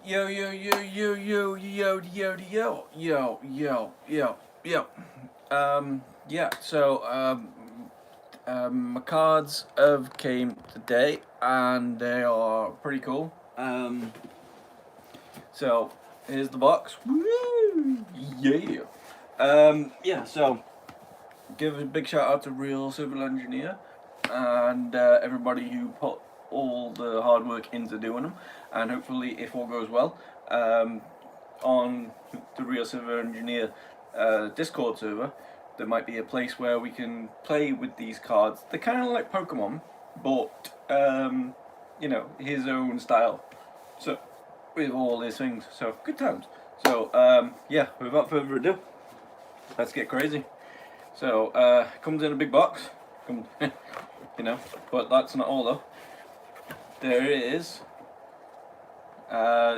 Yo yo yo yo yo yo yo yo yo yo yo yo. Yeah. My cards have came today, and they are pretty cool. So here's the box. Woo! Yeah. Yeah. So give a big shout out to Real Civil Engineer and everybody who put all the hard work into doing them, and hopefully, if all goes well, on the Real Civil Engineer Discord server, there might be a place where we can play with these cards. They're kind of like Pokemon, but his own style. So with all these things, so good times. So yeah, without further ado, let's get crazy. So comes in a big box, comes, but that's not all though. There is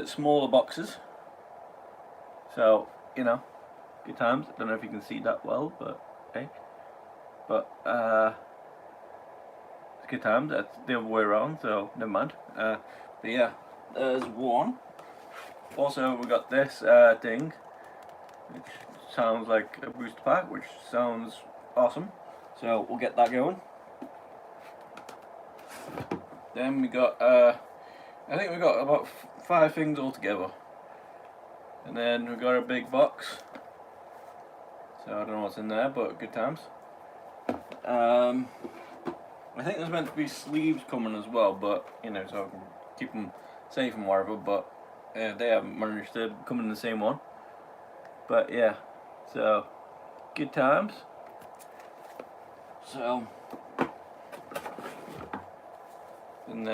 smaller boxes. So good times. I don't know if you can see that well, but hey, but it's good times. That's the other way around, so never mind. But yeah, there's one. Also, we got this thing, which sounds like a booster pack, which sounds awesome. So we'll get that going. Then we got, I think we got about 5 things altogether. And then we got a big box. So I don't know what's in there, but good times. I think there's meant to be sleeves coming as well, but so I can keep them safe and whatever. But they haven't managed to come in the same one. But yeah, so good times. So and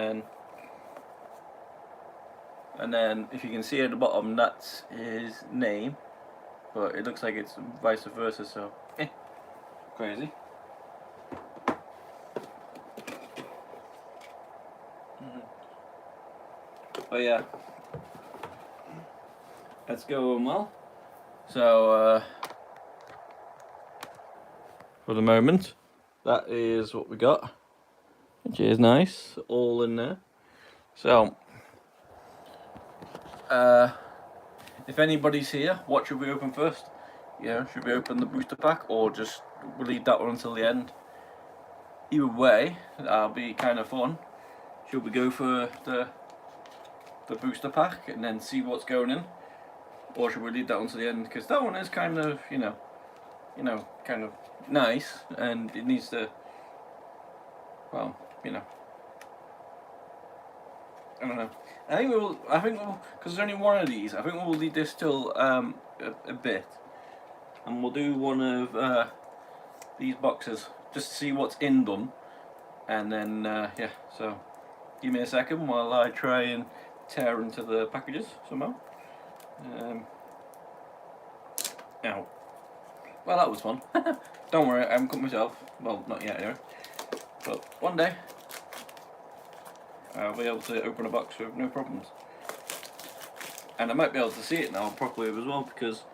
then if you can see at the bottom, that's his name, but it looks like it's vice versa, so crazy. But yeah, let's go well. So for the moment, that is what we got, which is nice, all in there. So if anybody's here, what should we open first? Should we open the booster pack, or just we'll leave that one until the end? Either way, that'll be kind of fun. Should we go for the booster pack and then see what's going in, or should we leave that one to the end? Because that one is kind of kind of nice, and it needs to, well, I don't know. I think we'll, because there's only one of these. I think we'll leave this till a bit, and we'll do one of these boxes just to see what's in them, and then yeah. So give me a second while I try and tear into the packages somehow. Ow. Well, that was fun. Don't worry, I haven't cut myself. Well, not yet anyway. But one day, I'll be able to open a box with no problems. And I might be able to see it now properly as well, because,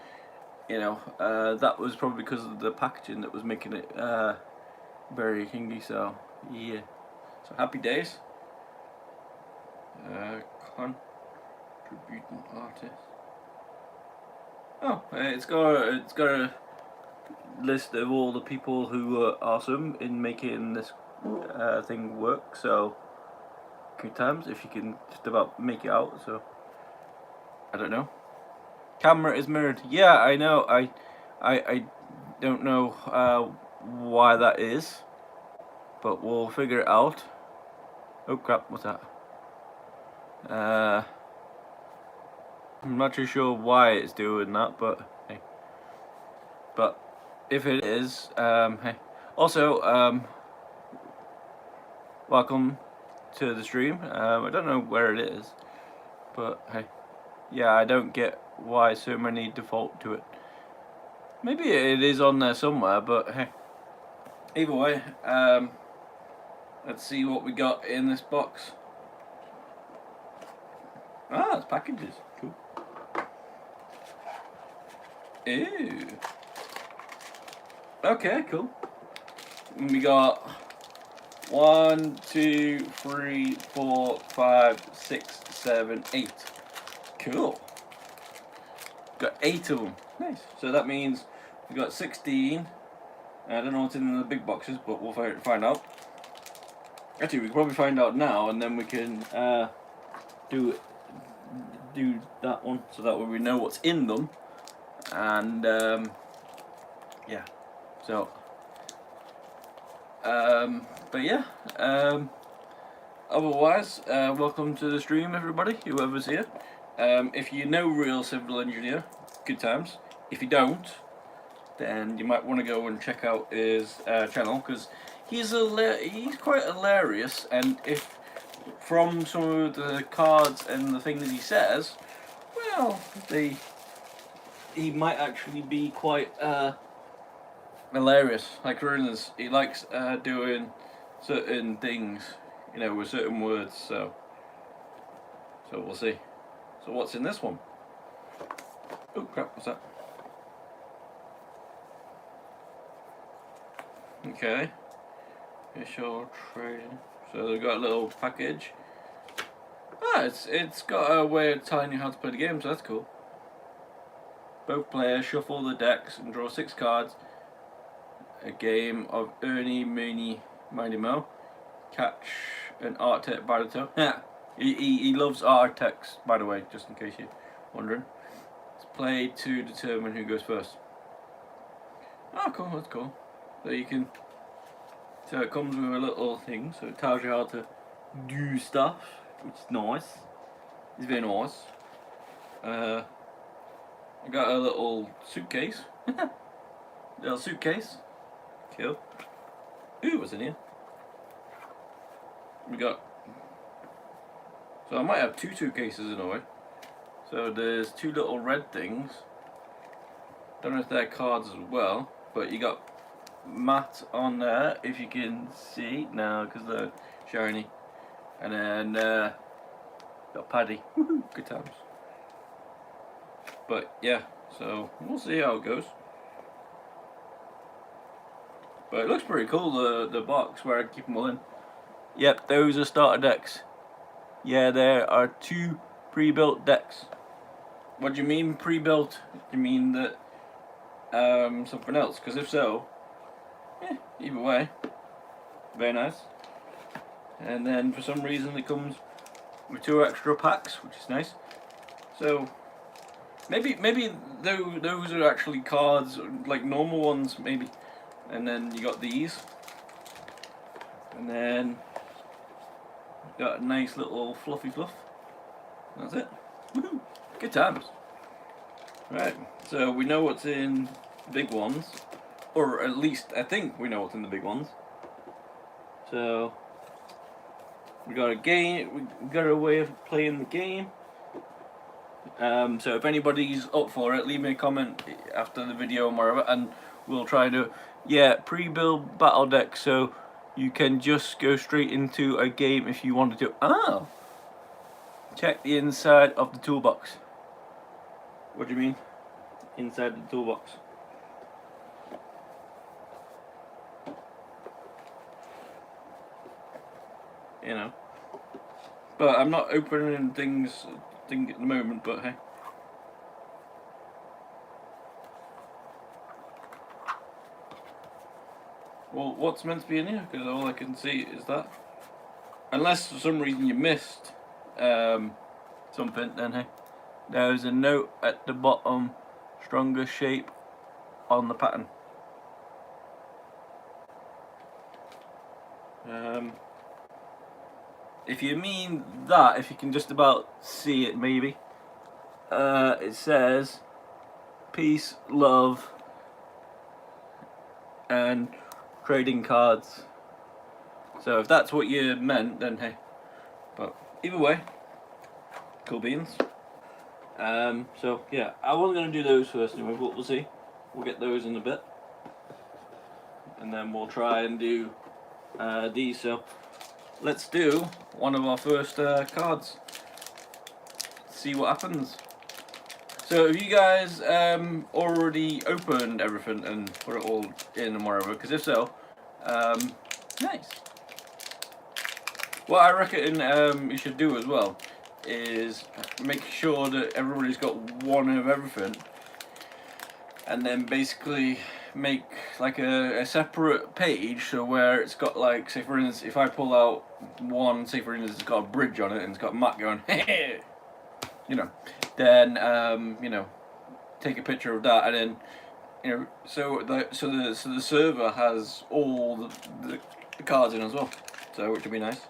that was probably because of the packaging that was making it very hingy, so, yeah. So, happy days. Contributing artist. Oh, it's got a list of all the people who were awesome in making this thing work. So good times if you can just about make it out. So I don't know. Camera is mirrored. Yeah, I know. I don't know why that is, but we'll figure it out. Oh crap! What's that? I'm not too sure why it's doing that, but hey. But if it is, hey. Also, welcome to the stream. I don't know where it is, but hey. Yeah, I don't get why so many default to it. Maybe it is on there somewhere, but hey. Either way, let's see what we got in this box. Ah, it's packages. Cool. Ew. Okay, cool. And we got 1, 2, 3, 4, 5, 6, 7, 8 Cool. Got 8 of them. Nice. So that means we got 16. I don't know what's in the big boxes, but we'll find out. Actually, we can probably find out now, and then we can do that one, so that way we know what's in them. And yeah. So. But yeah. Otherwise, welcome to the stream, everybody, whoever's here. If you know Real Civil Engineer, good times. If you don't, then you might want to go and check out his channel, because he's quite hilarious, and if from some of the cards and the things that he says, well, he might actually be quite hilarious. Like for instance, he likes doing certain things, you know, with certain words. So we'll see. So what's in this one? Oh crap! What's that? Okay. Official trading. So they've got a little package. Ah, it's got a way of telling you how to play the game, so that's cool. Both players shuffle the decks and draw 6 cards. A game of Ernie, Meeny, Mindy Mo. Catch an Arctic Barito. Yeah, he loves Arctics, by the way, just in case you're wondering. It's played to determine who goes first. Oh, cool, that's cool. So you can. So it comes with a little thing, so it tells you how to do stuff, which is nice. It's very nice. I got a little suitcase. Little suitcase. Cool. Ooh, what's in here? We got. So I might have 2 suitcases in a way. So there's 2 little red things. Don't know if they're cards as well, but you got Matt on there, if you can see now, because they're shiny. And then got Paddy. Woohoo! Good times. But yeah, so we'll see how it goes. But it looks pretty cool, the box where I keep them all in. Yep, those are starter decks. Yeah, there are 2 pre-built decks. What do you mean pre-built? Do you mean that something else? Because if so, either way, very nice. And then for some reason it comes with 2 extra packs, which is nice. So maybe those are actually cards, like normal ones, maybe. And then you got these, and then got a nice little fluffy fluff. That's it. Woohoo! Good times. Right, so we know what's in big ones, or at least I think we know what's in the big ones. So we got a game. We got a way of playing the game. So if anybody's up for it, leave me a comment after the video and whatever, and we'll try to pre-build battle deck, so you can just go straight into a game if you wanted to. Oh, check the inside of the toolbox. What do you mean? Inside the toolbox? You know. But I'm not opening things at the moment, but hey. Well, what's meant to be in here? Because all I can see is that. Unless for some reason you missed something, then hey. There's a note at the bottom, stronger shape on the pattern. If you mean that, if you can just about see it maybe, it says peace, love, and trading cards. So if that's what you meant, then hey. But either way, cool beans. So yeah, I wasn't going to do those first anyway, but we'll see. We'll get those in a bit. And then we'll try and do these. So let's do one of our first cards. See what happens. So have you guys already opened everything and put it all in and whatever? Because if so, nice. What I reckon you should do as well is make sure that everybody's got one of everything, and then basically make like a separate page, so where it's got like, say for instance, if I pull out one, say for instance it's got a bridge on it and it's got Matt going hey, you know, then you know, take a picture of that, and then you know, so the server has all the cards in as well, so which would be nice.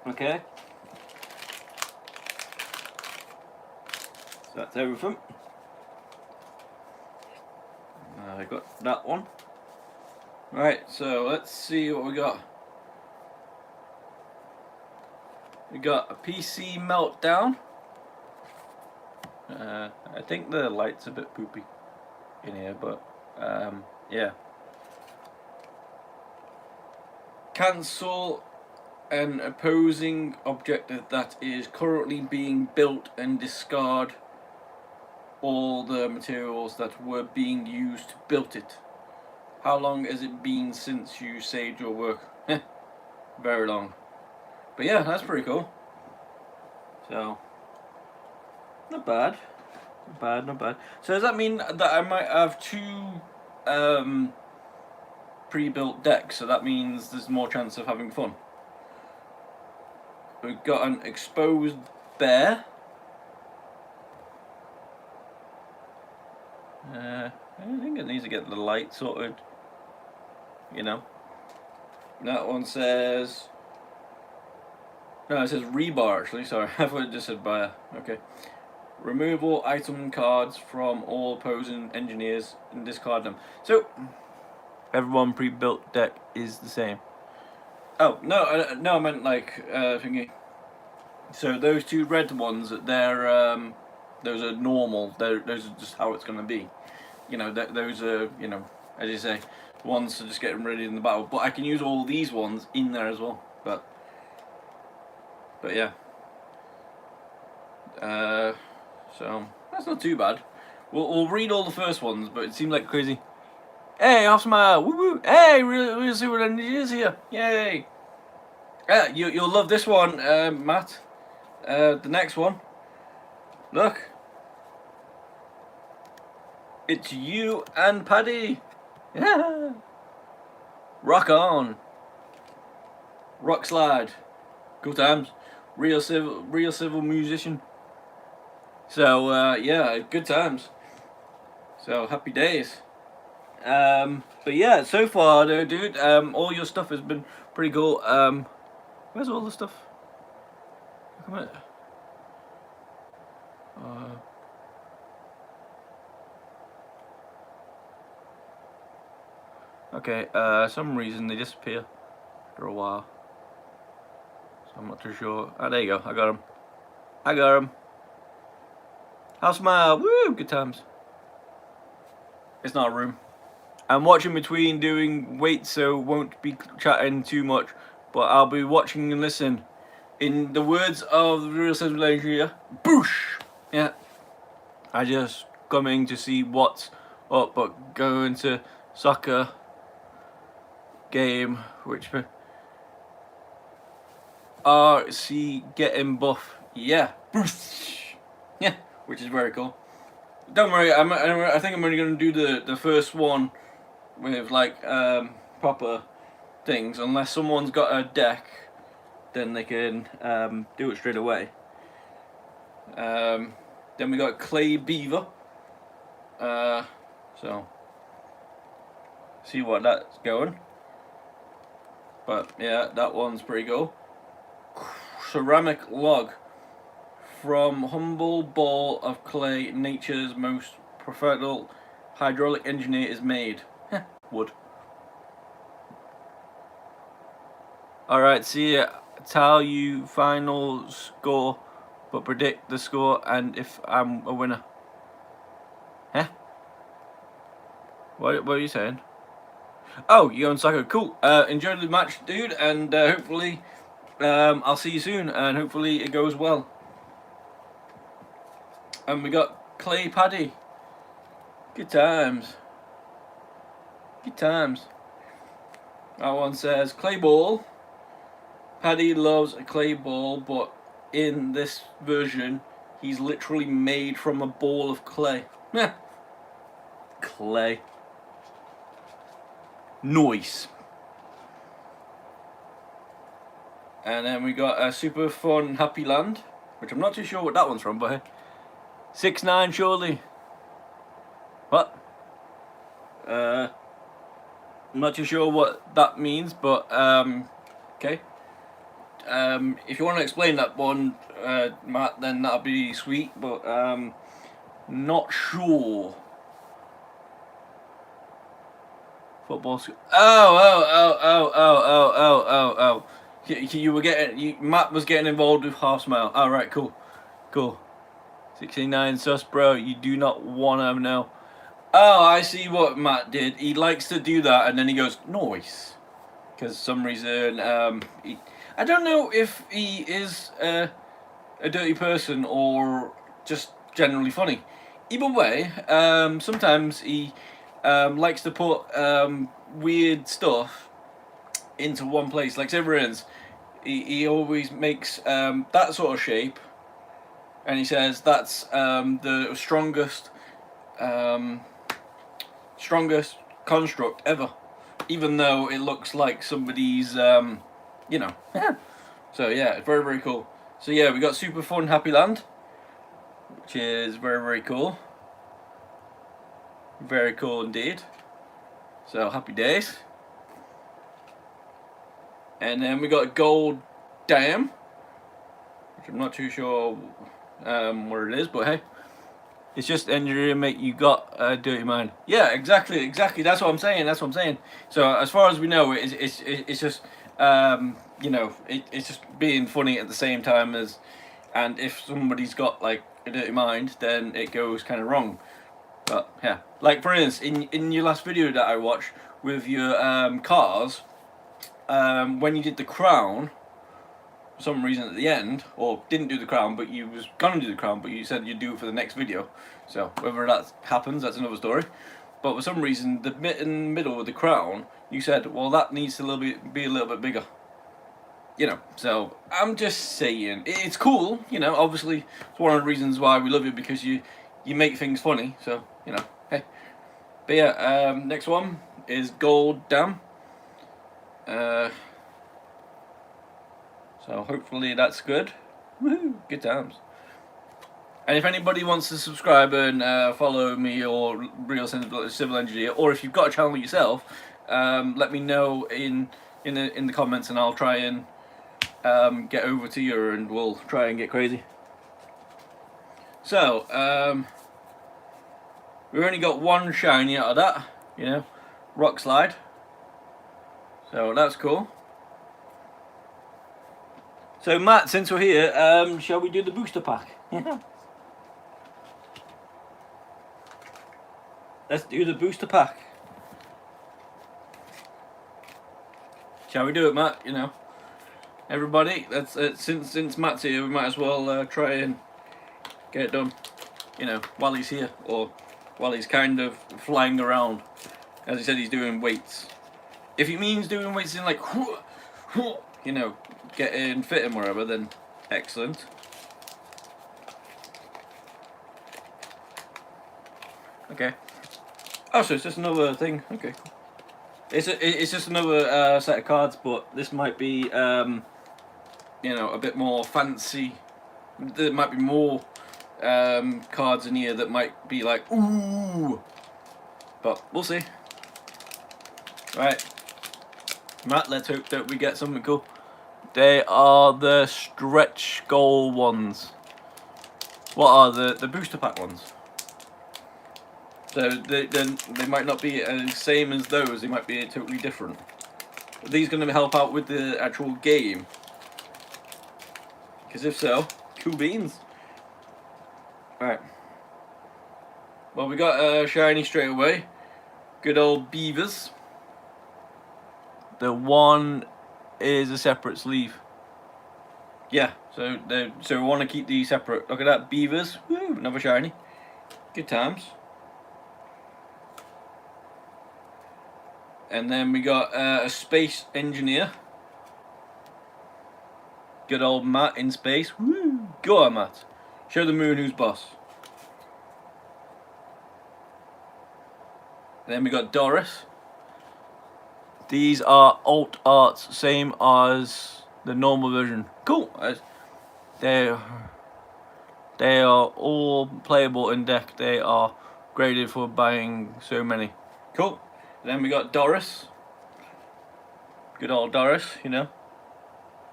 Okay. So that's everything. I got that one. Right, so let's see what we got. We got a PC meltdown. I think the light's a bit poopy in here, but yeah. Cancel an opposing objective that is currently being built and discard all the materials that were being used to build it. How long has it been since you saved your work? Very long. But yeah, that's pretty cool. So, not bad. Not bad, not bad. So does that mean that I might have two pre-built decks, so that means there's more chance of having fun? We've got an exposed bear. I think it needs to get the light sorted, you know. That one says, no, it says rebar actually, sorry, I thought it just said bear. Okay. Remove all item cards from all opposing engineers and discard them. So, everyone pre-built deck is the same. Oh, no, no, I meant like, thingy. So those two red ones, they're, those are normal, those are just how it's going to be. You know, those are, you know, as you say, ones to just get them ready in the battle. But I can use all these ones in there as well. But yeah. So, that's not too bad. We'll read all the first ones, but it seemed like crazy. Hey, off smile, woo woo. Hey, we'll see what it is here. Yay. You'll love this one, Matt. The next one. Look. It's you and Paddy. Yeah. Rock on. Rock slide. Good times. Real civil musician. So yeah, good times. So happy days. But yeah, so far though, dude, all your stuff has been pretty cool. Where's all the stuff? Come on. Okay, some reason they disappear for a while. So I'm not too sure. Ah, there you go, I got him. I got him. House smile, woo, good times. It's not a room. I'm watching between doing weights, so won't be chatting too much, but I'll be watching and listen. In the words of the Real Civil Engineer, boosh! Yeah. I just coming to see what's up, but going to soccer game, which RC getting buff. Yeah. Yeah, which is very cool. Don't worry, I think I'm only going to do the first one with like proper things, unless someone's got a deck, then they can do it straight away. Then we got Clay Beaver, so see what that's going. But yeah, that one's pretty cool. Ceramic log. From humble ball of clay, nature's most professional hydraulic engineer is made. Wood. Alright, see ya. Tell you final score, but predict the score and if I'm a winner. Huh? What are you saying? Oh, you're on soccer. Cool. Enjoy the match, dude, and hopefully I'll see you soon, and hopefully it goes well. And we got Clay Paddy. Good times. Good times. That one says clay ball. Paddy loves a clay ball, but in this version, he's literally made from a ball of clay. Clay. Nice. And then we got a super fun Happy Land, which I'm not too sure what that one's from, but hey. 6ix9ine surely. What? I'm not too sure what that means, but okay. If you want to explain that one, Matt, then that'd be sweet, but not sure. Football school. Oh. You were getting. Matt was getting involved with Half Smile. All right, cool. 69 sus, bro. You do not want to know. Oh, I see what Matt did. He likes to do that, and then he goes noise, because some reason I don't know if he is a dirty person or just generally funny. Either way, sometimes he likes to put weird stuff into one place. Like, say for instance, he always makes that sort of shape, and he says that's the strongest construct ever, even though it looks like somebody's you know. So yeah, it's very, very cool. So yeah, we got super fun Happy Land, which is very, very cool. Very cool indeed. So happy days. And then we got Gold Dam, which I'm not too sure what it is, but hey, it's just engineer, mate. You got a dirty mind. Yeah, exactly. That's what I'm saying. So as far as we know, it's just you know, it's just being funny at the same time as, and if somebody's got like a dirty mind, then it goes kind of wrong. But yeah, like for instance, in your last video that I watched with your cars, when you did the crown, for some reason at the end, or didn't do the crown, but you was gonna do the crown, but you said you'd do it for the next video. So whether that happens, that's another story. But for some reason, in the middle of the crown, you said, well, that needs to be a little bit bigger. You know, so I'm just saying, it's cool. You know, obviously, it's one of the reasons why we love you, because you make things funny. So you know, hey. But yeah, next one is Gold Dam. So hopefully that's good. Woohoo! Good times. And if anybody wants to subscribe and follow me or Real Civil Engineer, or if you've got a channel yourself, let me know in the comments, and I'll try and get over to you, and we'll try and get crazy. So we only got one shiny out of that, you know, Rock Slide. So that's cool. So Matt, since we're here, shall we do the booster pack? Let's do the booster pack. Shall we do it, Matt? You know, everybody. That's since Matt's here, we might as well try and get it done. You know, while he's here, or while he's kind of flying around. As he said, he's doing weights. If he means doing weights in like, you know, getting fit and wherever, then excellent. Okay. Oh, so it's just another thing. Okay, cool. It's just another set of cards, but this might be you know, a bit more fancy. There might be more cards in here that might be like ooh, but we'll see. Right, Matt, let's hope that we get something cool. They are the stretch goal ones. What are the booster pack ones? So they might not be the same as those. They might be totally different. Are these going to help out with the actual game? Because if so, cool beans. Right. Well, we got shiny straight away. Good old Beavers. The one is a separate sleeve. Yeah, so we want to keep these separate. Look at that, Beavers. Woo, another shiny. Good times. And then we got a space engineer. Good old Matt in space. Woo! Go on, Matt. Show the moon who's boss. Then we got Doris. These are alt arts, same as the normal version. Cool. They are all playable in deck. They are graded for buying so many. Cool. Then we got Doris. Good old Doris, you know.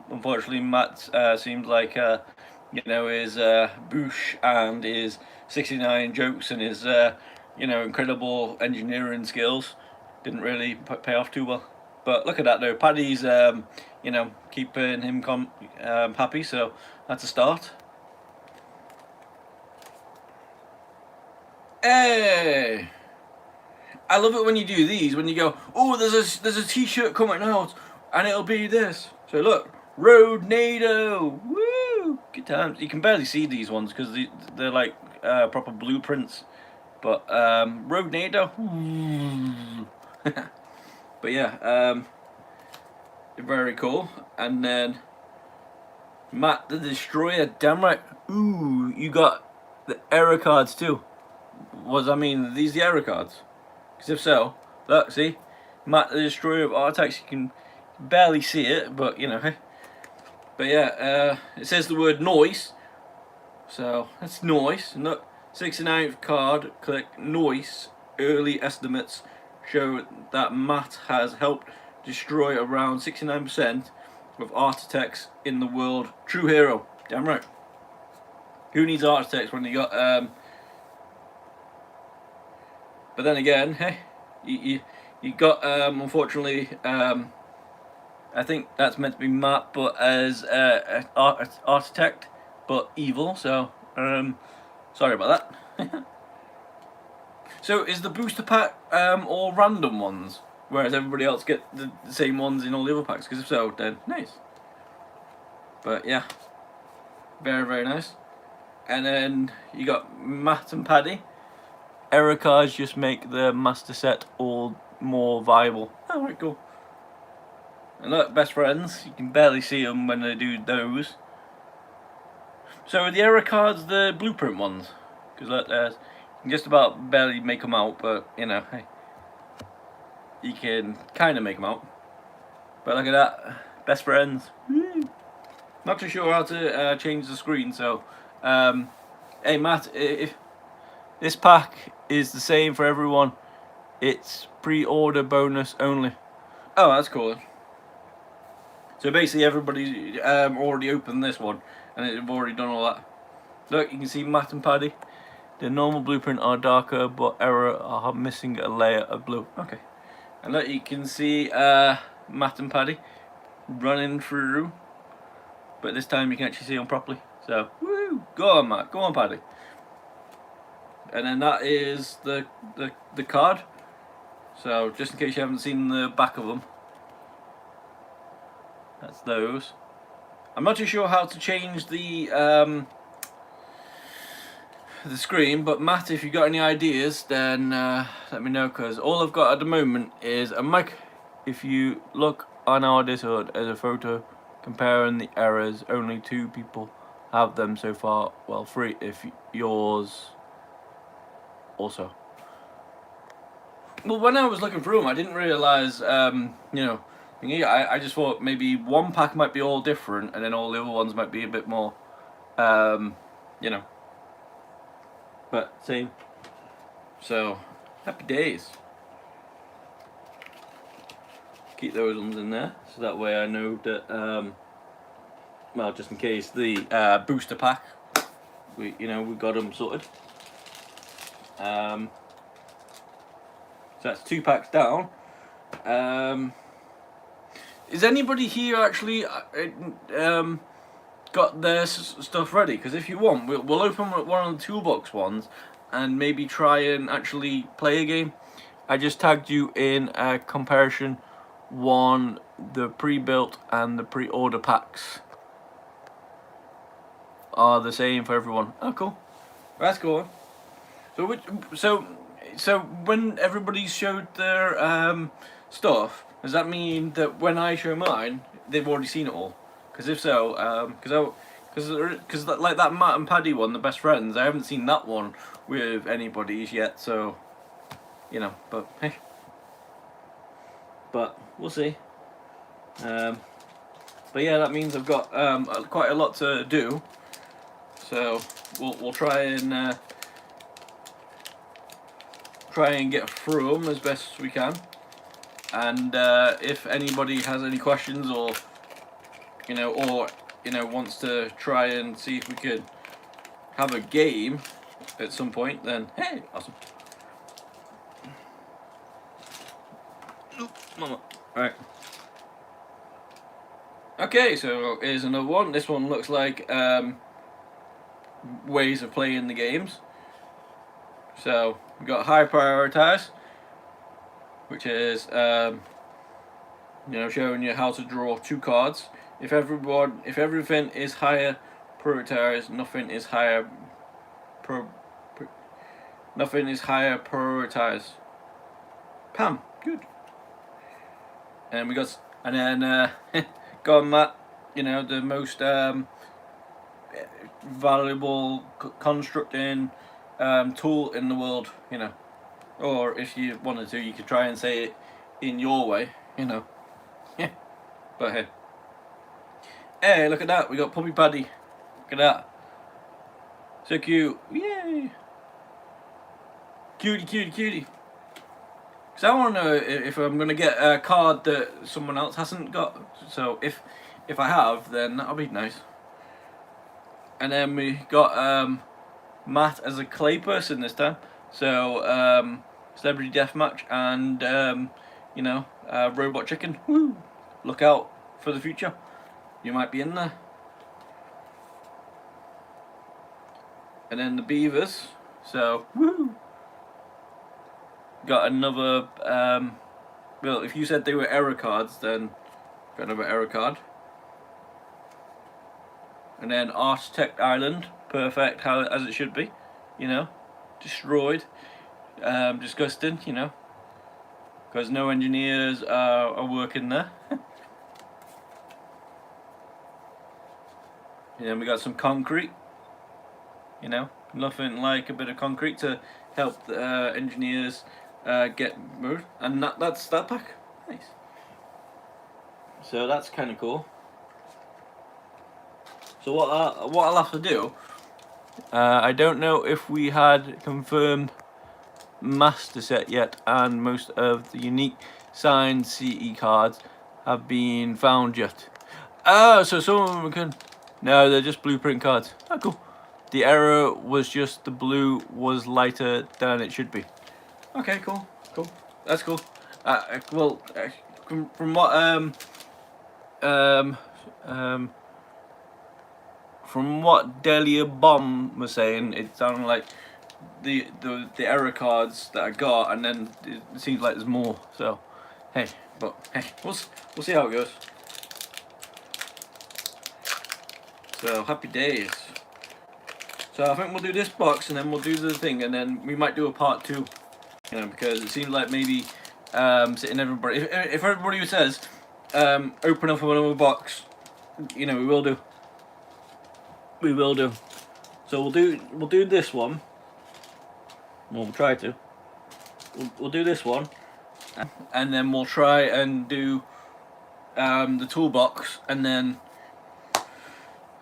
Unfortunately, Matt seems like his boosh and his 69 jokes and his incredible engineering skills didn't really pay off too well. But look at that though, Paddy's keeping him happy, so that's a start. Hey, I love it when you do these, when you go, oh, there's a t-shirt coming out and it'll be this. So look, Roadnado, woo, good times. You can barely see these ones because they're like proper blueprints, but Roadnado. But yeah, very cool. And then Matt the Destroyer, damn right. Ooh, you got the error cards too. Are these the error cards? Because if so, look, see, Matt the Destroyer of Artax. You can barely see it, but you know. But yeah, it says the word noise, so that's noise. And look, 69th card, click noise. Early estimates show that Matt has helped destroy around 69% of Architects in the world. True hero, damn right. Who needs Architects when you got but then again, hey, you got unfortunately I think that's meant to be Matt, but as Architect, but evil. So sorry about that. So is the booster pack all random ones, whereas everybody else get the same ones in all the other packs? Because if so, then nice. But yeah, very very nice. And then you got Matt and Paddy. Error cards just make the master set all more viable. Alright, cool. And look, best friends, you can barely see them when they do those. So are the error cards the blueprint ones? Because look, you can just about barely make them out, but you know, hey, you can kind of make them out. But look at that, best friends. Woo. Not too sure how to change the screen, so hey Matt, if this pack is the same for everyone, it's pre-order bonus only. Oh, that's cool. So basically everybody already opened this one and they've already done all that. Look, you can see Matt and Paddy. The normal blueprint are darker, but error are missing a layer of blue. Okay. And look, you can see Matt and Paddy running through, but this time you can actually see them properly. So, woo! Go on, Matt. Go on, Paddy. And then that is the card. So just in case you haven't seen the back of them, that's those. I'm not too sure how to change the screen, but Matt, if you've got any ideas, then let me know, because all I've got at the moment is a mic. If you look on our Discord as a photo comparing the errors, only 2 people have them so far. Well, 3 if yours also. Well, when I was looking through them, I didn't realise, I just thought maybe one pack might be all different, and then all the other ones might be a bit more, but same. So, happy days. Keep those ones in there, so that way I know that, well, just in case the booster pack, we got them sorted. So that's 2 packs down. Is anybody here actually got their stuff ready? Because if you want, we'll open one of the toolbox ones and maybe try and actually play a game. I just tagged you in a comparison one, the pre-built and the pre-order packs are the same for everyone. Oh, cool. That's cool. So when everybody showed their stuff, does that mean that when I show mine, they've already seen it all? Because if so, because like that Matt and Paddy one, the best friends, I haven't seen that one with anybody yet. So, you know, but hey, but we'll see. But yeah, that means I've got quite a lot to do. So we'll try and get through them as best as we can. And if anybody has any questions or wants to try and see if we could have a game at some point, then hey, awesome. Mama. Right. Okay, so here's another one. This one looks like ways of playing the games. So we've got high prioritize, which is showing you how to draw 2 cards. If everything is higher prioritized, nothing is higher prioritized. Pam, good. And we got, and then go on Matt, the most valuable constructing tool in the world, or if you wanted to, you could try and say it in your way, yeah. But hey, look at that, we got Puppy Paddy. Look at that, so cute. Yay, cutie. Because I want to know if I'm going to get a card that someone else hasn't got. So if I have, then that'll be nice. And then we got Matt as a clay person this time. So Celebrity Deathmatch and Robot Chicken. Woo! Look out for the future. You might be in there. And then the Beavers. So woo! Got another, well, if you said they were error cards, then got another error card. And then Architect Island, perfect, as it should be, destroyed, disgusting, because no engineers are working there. And then we got some concrete, nothing like a bit of concrete to help the engineers get moved, and that's that pack. Nice. So that's kind of cool. So what I'll have to do, I don't know if we had confirmed master set yet, and most of the unique signed CE cards have been found yet. So some of them can. No, they're just blueprint cards. Oh, cool. The error was just the blue was lighter than it should be. Okay, cool. That's cool. Well, from what from what Delia Bomb was saying, it sounded like the error cards that I got, and then it seems like there's more. So, hey, we'll see how it goes. So happy days. So I think we'll do this box, and then we'll do the thing, and then we might do a part 2. Because it seems like maybe sitting everybody. If everybody says open up another box, we will do. We will do. So we'll do this one. Well, we'll try to. We'll do this one, and then we'll try and do the toolbox, and then.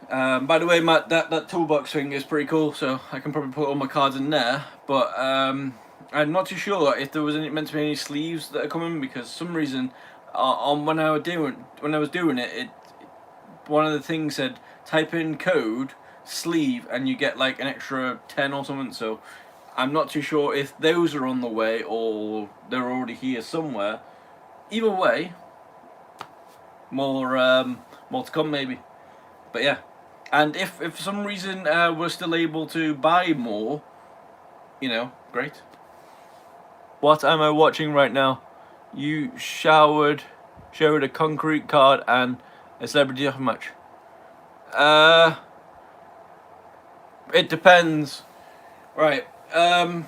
By the way, Matt, that toolbox thing is pretty cool. So I can probably put all my cards in there, but I'm not too sure if there was meant to be any sleeves that are coming, because for some reason when I was doing it, one of the things said type in code sleeve and you get like an extra 10 or something. So I'm not too sure if those are on the way or they're already here somewhere. Either way, more to come maybe. But yeah, and if for some reason we're still able to buy more, great. What am I watching right now? You showed a concrete card and a Celebrity Deathmatch. It depends. Right. I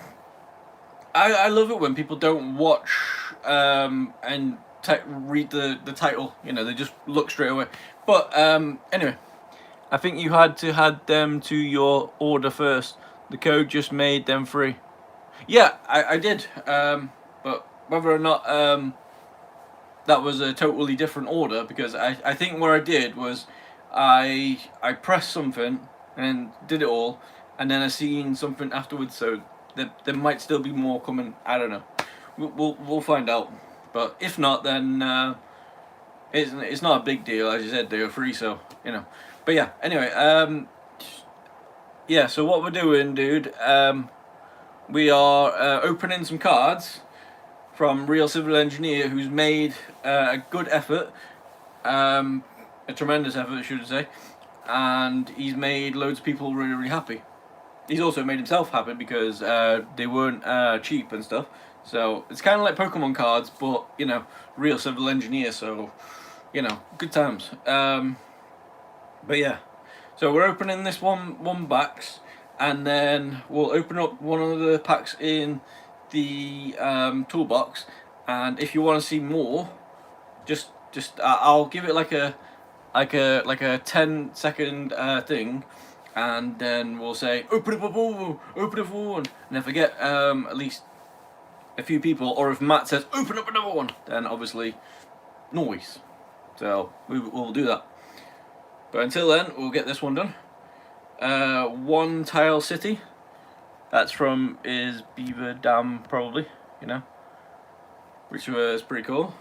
love it when people don't watch and read the title. You know, they just look straight away. But anyway, I think you had to add them to your order first. The code just made them free. Yeah, I did. But whether or not that was a totally different order, because I think what I did was I pressed something and did it all, and then I seen something afterwards, so there might still be more coming. I don't know. We'll find out. But if not, then it's not a big deal. As you said, they were free, so you know. But yeah. Anyway, yeah. So what we're doing, dude? We are opening some cards from Real Civil Engineer, who's made a good effort, a tremendous effort, I should say, and he's made loads of people really, really happy. He's also made himself happy because they weren't cheap and stuff. So it's kind of like Pokemon cards, but you know, Real Civil Engineer. So you know, good times. But yeah, so we're opening this one box, and then we'll open up one of the packs in the toolbox. And if you want to see more, just I'll give it like a 10-second thing, and then we'll say open up one, and if I get at least a few people, or if Matt says open up another one, then obviously noise. So we'll do that. But until then, we'll get this one done. One Tile City. That's from is Beaver Dam, probably, you know, which was pretty cool.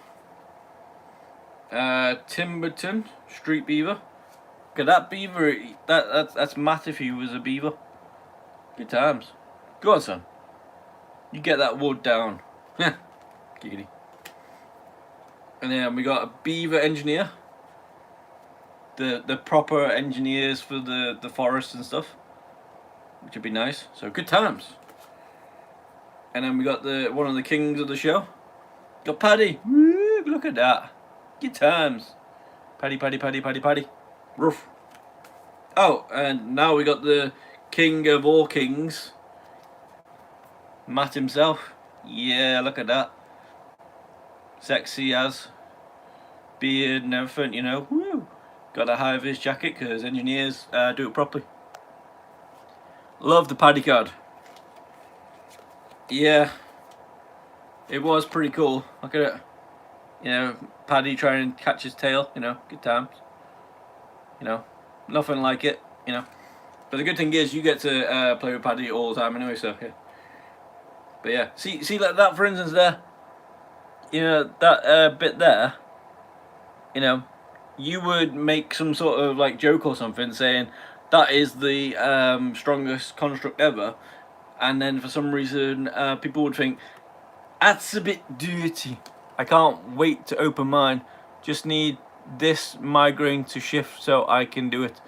Timberton Street Beaver. Look at that beaver. That's Matt if he was a beaver. Good times. Go on, son. You get that wood down. Giggity. And then we got a Beaver Engineer. The proper engineers for the forest and stuff, which would be nice. So good times. And then we got one of the kings of the show. Got Paddy. Woo, look at that. Good times. Paddy. Roof. Oh, and now we got the king of all kings, Matt himself. Yeah, look at that. Sexy as. Beard and everything, you know. Woo. Got a high-vis jacket because engineers do it properly. Love the Paddy card. Yeah, it was pretty cool. Look at it. You know, Paddy trying to catch his tail. You know, good times. You know, nothing like it. You know, but the good thing is you get to play with Paddy all the time anyway. So yeah. But yeah, see like that for instance there. You know that bit there. You know, you would make some sort of like joke or something saying that is the strongest construct ever, and then for some reason people would think that's a bit dirty. I can't wait to open mine. Just need this migraine to shift so I can do it.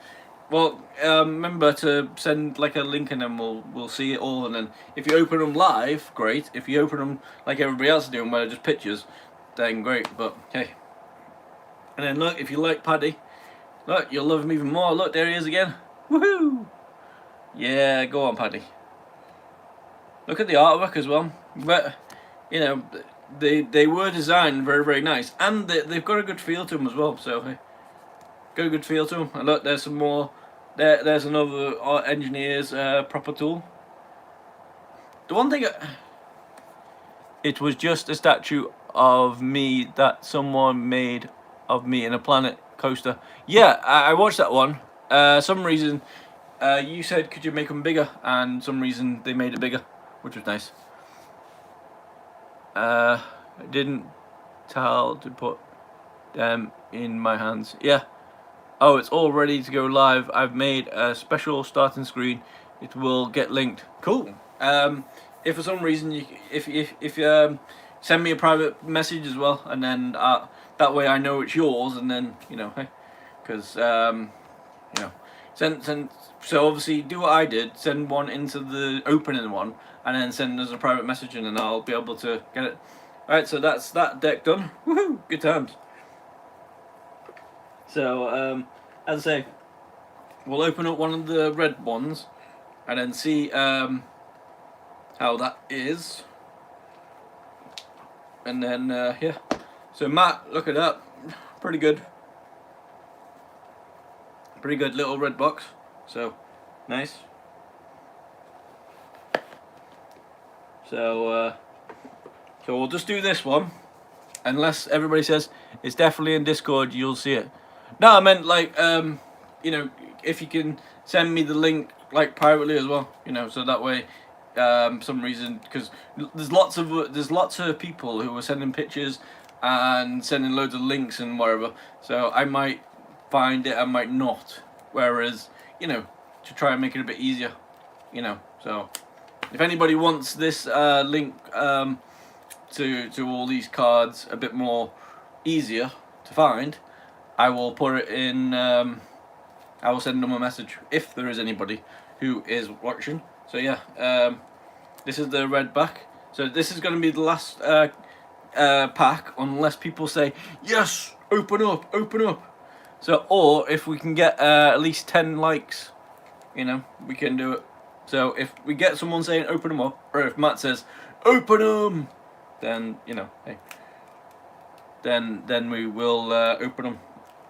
Well, remember to send like a link, and then we'll see it all. And then if you open them live, great. If you open them like everybody else is doing, where they're just pictures, then great. But hey. And then look, if you like Paddy, look, you'll love him even more. Look, there he is again. Woohoo! Yeah, go on, Paddy. Look at the artwork as well. But you know, they were designed very, very nice, and they've got a good feel to them as well. So hey, got a good feel to them. And look, there's some more. There's another engineer's proper tool. The one thing, it was just a statue of me that someone made of me in a planet coaster. Yeah, I watched that one. Some reason you said could you make them bigger, and some reason they made it bigger, which was nice. I didn't tell to put them in my hands. Yeah. Oh, it's all ready to go live. I've made a special starting screen. It will get linked. Cool. If for some reason if send me a private message as well, and then that way I know it's yours, and then you know, hey, because you know, send. So obviously do what I did. Send one into the opening one, and then send us a private message, and then I'll be able to get it. All right, so that's that deck done. Woohoo! Good times. So as I say, we'll open up one of the red ones, and then see how that is. And then yeah, so Matt, look at that, pretty good little red box, so nice. So so we'll just do this one, unless everybody says it's definitely in Discord, you'll see it. No, I meant like you know, if you can send me the link like privately as well, you know, so that way some reason, because there's lots of people who are sending pictures and sending loads of links and whatever, so I might find it, I might not, whereas, you know, to try and make it a bit easier, you know. So if anybody wants this link to all these cards a bit more easier to find, I will put it in, I will send them a message if there is anybody who is watching. So yeah, this is the red back. So this is going to be the last pack, unless people say, yes, open up, open up. So, or if we can get at least 10 likes, you know, we can do it. So if we get someone saying open them up, or if Matt says open them, then, you know, hey, then we will open them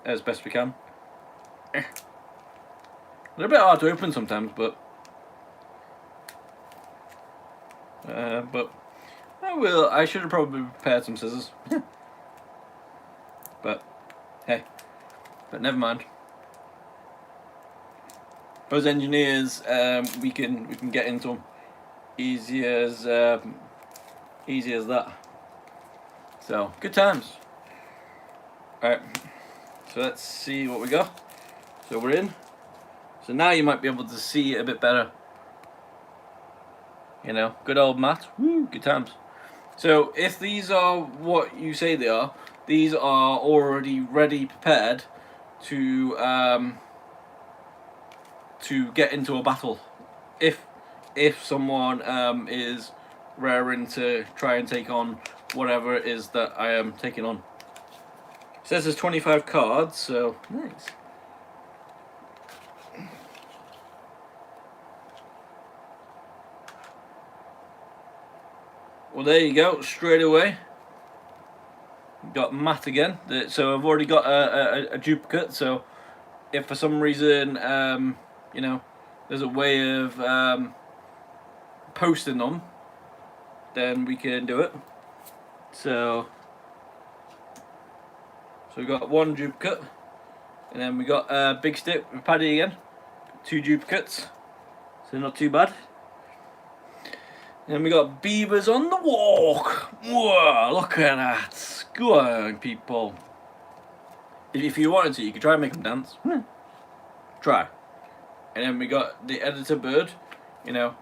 as best we can. They're a bit hard to open sometimes, but I should have probably prepared some scissors. But hey, but never mind. Those engineers, we can get into them easy as that. So good times. All right, so let's see what we got. So we're in. So now you might be able to see it a bit better. You know, good old Matt. Woo, good times. So if these are what you say they are, these are already ready, prepared to get into a battle. If someone is raring to try and take on whatever it is that I am taking on. It says there's 25 cards, so nice. Well, there you go, straight away. Got Matt again. So I've already got a duplicate, so if for some reason, you know, there's a way of posting them, then we can do it. So we got one duplicate, and then we got Big Stick with Paddy again, 2 duplicates, so not too bad. Then we got Beavers on the walk. Whoa, look at that. Go on, people. If you wanted to, you could try and make them dance. Try. And then we got the Editor Bird. You know,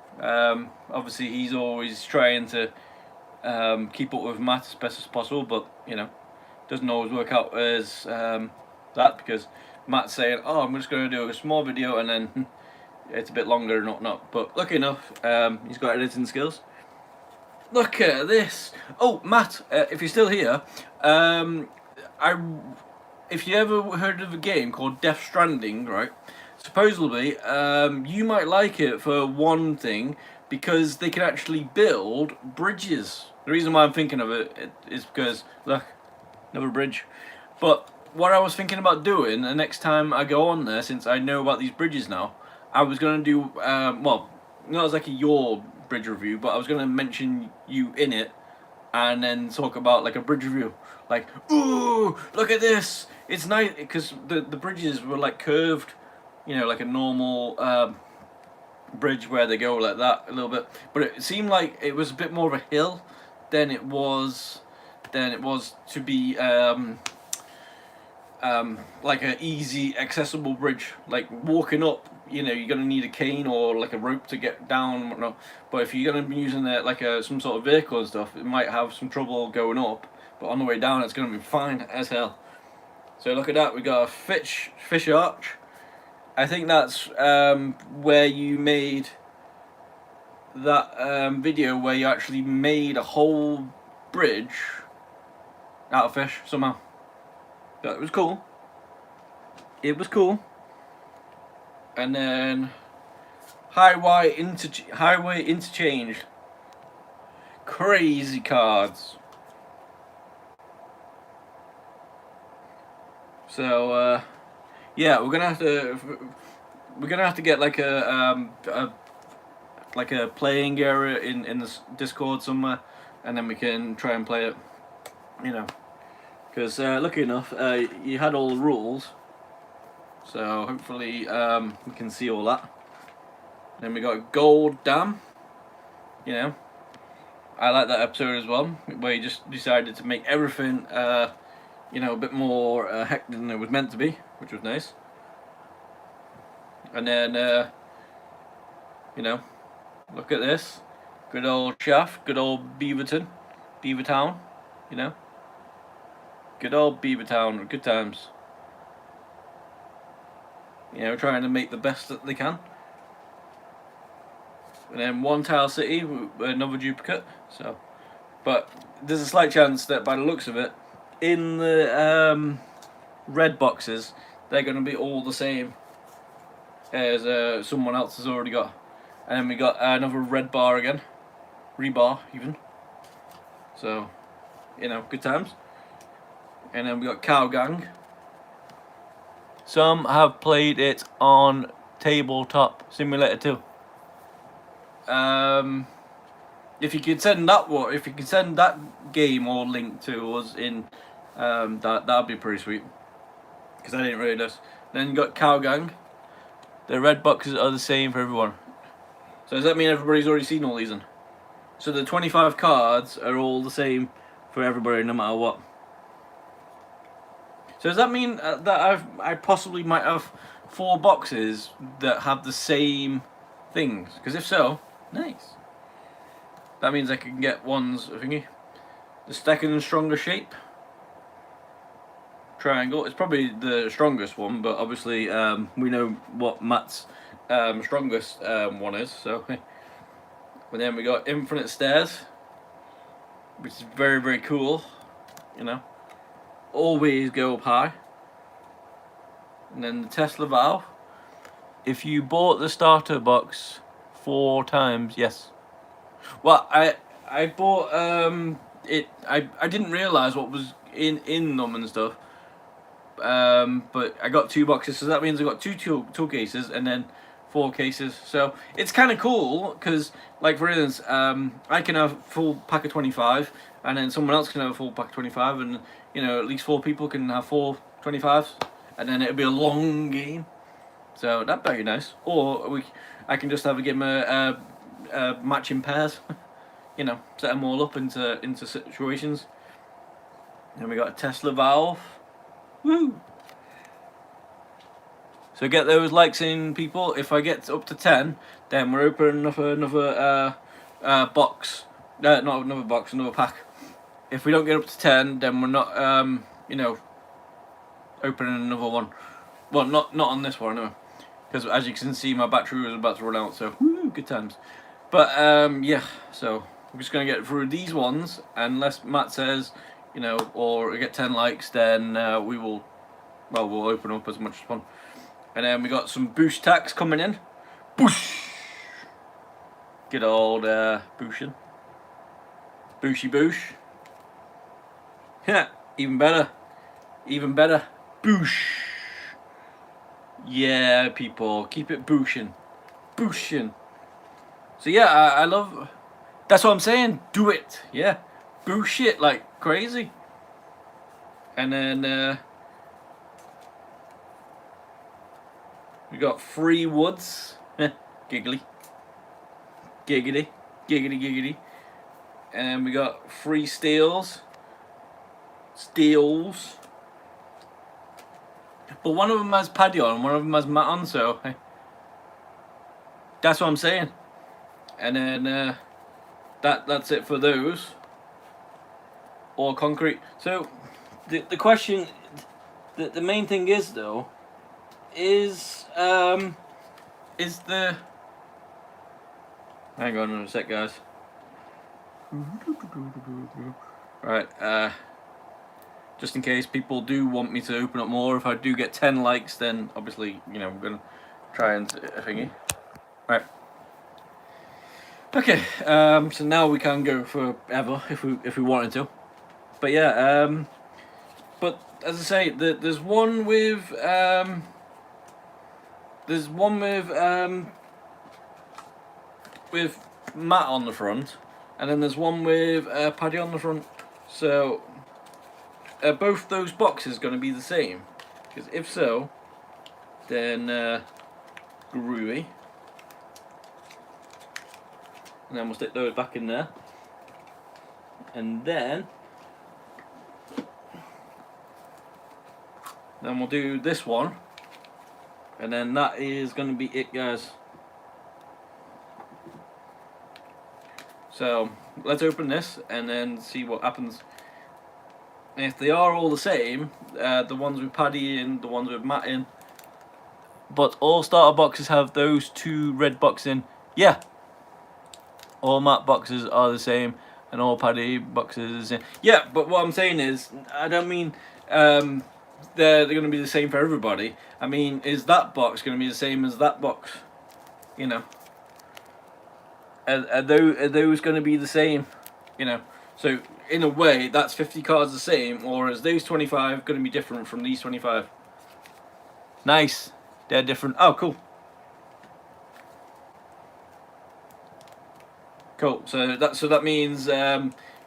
obviously he's always trying to keep up with Matt as best as possible, but, you know, doesn't always work out as that, because Matt's saying, oh, I'm just going to do a small video, and then it's a bit longer and whatnot. But lucky enough, he's got editing skills. Look at this. Oh, Matt, if you're still here, if you ever heard of a game called Death Stranding, right? Supposedly, you might like it for one thing, because they can actually build bridges. The reason why I'm thinking of it is because, look, another bridge. But what I was thinking about doing the next time I go on there, since I know about these bridges now, I was going to do, well, not exactly your bridge review, but I was going to mention you in it, and then talk about like a bridge review. Like, ooh, look at this! It's nice, because the bridges were like curved, you know, like a normal bridge where they go like that a little bit. But it seemed like it was a bit more of a hill than it was to be like an easy accessible bridge. Like walking up, you know, you're gonna need a cane or like a rope to get down and whatnot. But if you're gonna be using it like some sort of vehicle and stuff, it might have some trouble going up. But on the way down, it's gonna be fine as hell. So look at that. We got a fish arch. I think that's where you made that video where you actually made a whole bridge out of fish somehow. But it was cool. It was cool. And then highway interchange. Crazy cards. So yeah, we're gonna have to get like a playing area in this Discord somewhere, and then we can try and play it. You know, because lucky enough, you had all the rules, so hopefully we can see all that. Then we got Gold Dam. You know, I like that episode as well, where he just decided to make everything, you know, a bit more hectic than it was meant to be, which was nice. And then, you know, look at this, good old Shaft, good old Beavertown, you know, good old Beavertown, good times. You know, trying to make the best that they can. And then One Tile City, another duplicate. So, but there's a slight chance that by the looks of it, in the red boxes, they're going to be all the same as someone else has already got. And then we got another red bar again, rebar even. So, you know, good times. And then we got Cow Gang. Some have played it on Tabletop Simulator 2. If you could send that game or link to us in, that'd be pretty sweet. Because I didn't really know. Then you got Cow Gang. The red boxes are the same for everyone. So does that mean everybody's already seen all these then? So the 25 cards are all the same for everybody, no matter what. So does that mean that I possibly might have 4 boxes that have the same things? Because if so, nice. That means I can get ones, thingy. The second and stronger shape. Triangle. It's probably the strongest one, but obviously we know what Matt's strongest one is. So, and then we got Infinite Stairs, which is very, very cool. You know, always go up high. And then the Tesla Valve. If you bought the starter box 4 times, yes. Well, I bought it. I didn't realise what was in them and stuff. But I got 2 boxes, so that means I got two tool cases and then 4 cases. So it's kind of cool because, like for instance, I can have a full pack of 25, and then someone else can have a full pack of 25, and you know at least 4 people can have 4 25s, and then it'll be a long game. So that'd be nice. Or I can just have a game matching pairs. You know, set them all up into situations. Then we got a Tesla Valve. Woo! So get those likes in, people. If I get up to 10, then we're opening another box. Not another box, another pack. If we don't get up to 10, then we're not, you know, opening another one. Well, not on this one, anyway. Because as you can see, my battery was about to run out, so woo, good times. But yeah, so I'm just gonna get through these ones, unless Matt says, you know, or get 10 likes, then we'll open up as much as fun. And then we got some boost tax coming in. Boosh! Good old booshin'. Booshy boosh. Yeah, even better. Even better. Boosh! Yeah, people, keep it booshin'. Booshin'. So yeah, I love... That's what I'm saying, do it. Yeah, boosh it like crazy. And then we got free woods. Giggly. Giggity. Giggity giggity. And we got free steels. Steels. But one of them has Paddy on, and one of them has Matt on, so that's what I'm saying. And then that's it for those. All concrete. So the question, the main thing is though, is the... Hang on a sec, guys. Right, just in case people do want me to open up more, if I do get 10 likes, then obviously, you know, I'm gonna try and thingy. Right. Okay, so now we can go forever if we wanted to. But yeah, but as I say, there's one with with Matt on the front, and then there's one with Paddy on the front. So both those boxes going to be the same? Because if so, then groovy. And then we'll stick those back in there, and then we'll do this one, and then that is going to be it, guys. So let's open this and then see what happens. And if they are all the same, the ones with Paddy in, the ones with Matt in, but all starter boxes have those 2 red boxes in, yeah, all Matt boxes are the same and all Paddy boxes in. Yeah, but what I'm saying is, I don't mean they're going to be the same for everybody. I mean, is that box going to be the same as that box? You know, are those going to be the same? You know, so in a way, that's 50 cards the same, or is those 25 going to be different from these 25? Nice, they're different. Oh, cool. Cool. So that means